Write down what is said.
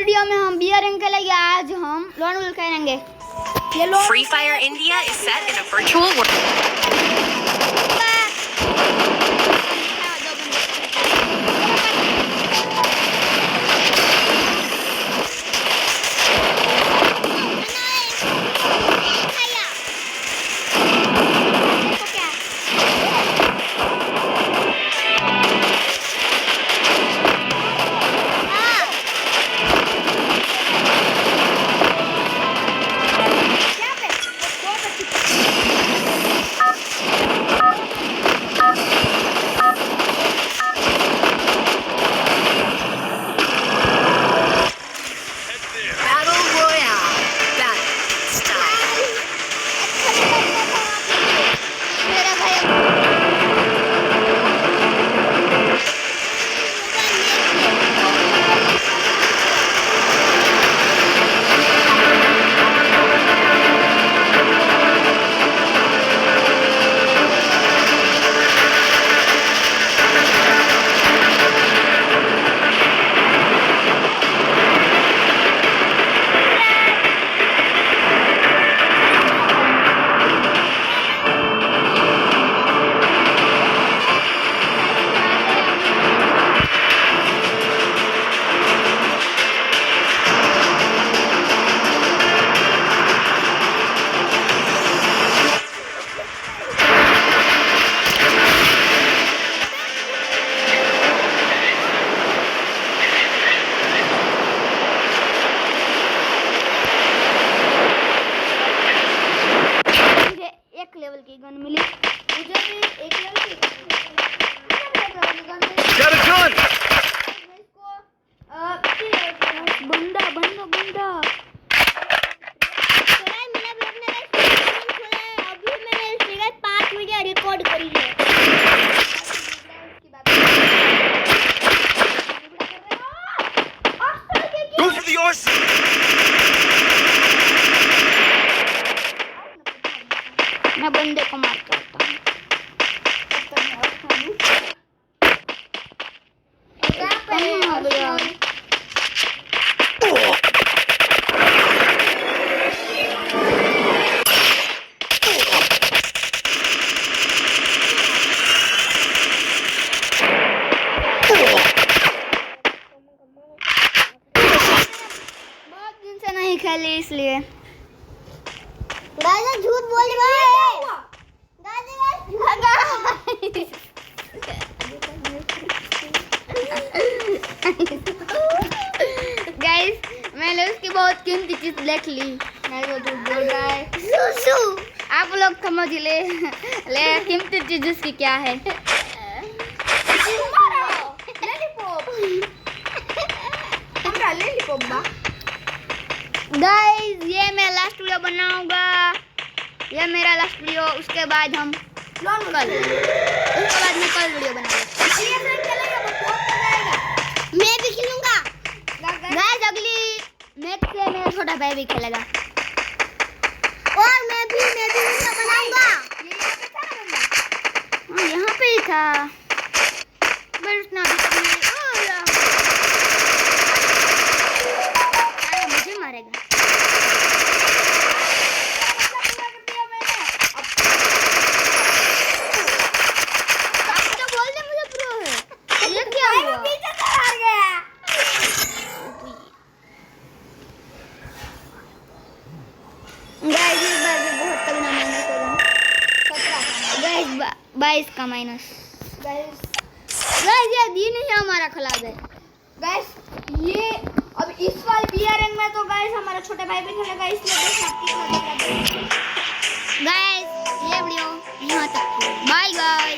Video में हम beer rank खेलेंगे। आज हम लोन वुल खेलेंगे। ये loan Free Fire India is set in a virtual world. Battle Royale. Battle style. मेरा भाई एक लेवल की गन मिली। मुझे भी एक लेवल की गन मिली। Got a gun! मैं इसको बंदा बंदा बंदा मेरा ब्लॉग में अभी मैंने इसके 5 वीडियो रिकॉर्ड करी है। Go for the arson! मैं बंदे को मारता हूँ। बहुत दिन से नहीं खेली इसलिए। गाइस झूठ बोल रहा है। गाइस मैंने उसकी बहुत कीमती चीज देख ली। गाइस वो झूठ बोल रहा है। आप लोग समझ ले कीमती चीज उसकी क्या है। गाइस ये मैं लास्ट वीडियो बनाऊंगा। ये मेरा लास्ट वीडियो। उसके बाद हम उसके बाद मैं कल वीडियो बनाऊंगा। मैं भी खेलूंगा। गाइस अगली मैच से मेरा छोटा भाई भी खेलेगा। और मैं भी वीडियो बनाऊंगा। यहाँ पे ही था। बस ना मुझे मारेगा। गाइस इस बार भी बहुत तगड़ा माइनस हो रहा है। गाइस 22 का माइनस। गाइस ये दिन ही हमारा खिलाफ है। गाइस ये अब इस बार बियर रैंक में तो गाइस हमारा छोटा भाई भी खेलेगा इसलिए गाइस ये वीडियो यहाँ तक। Bye bye.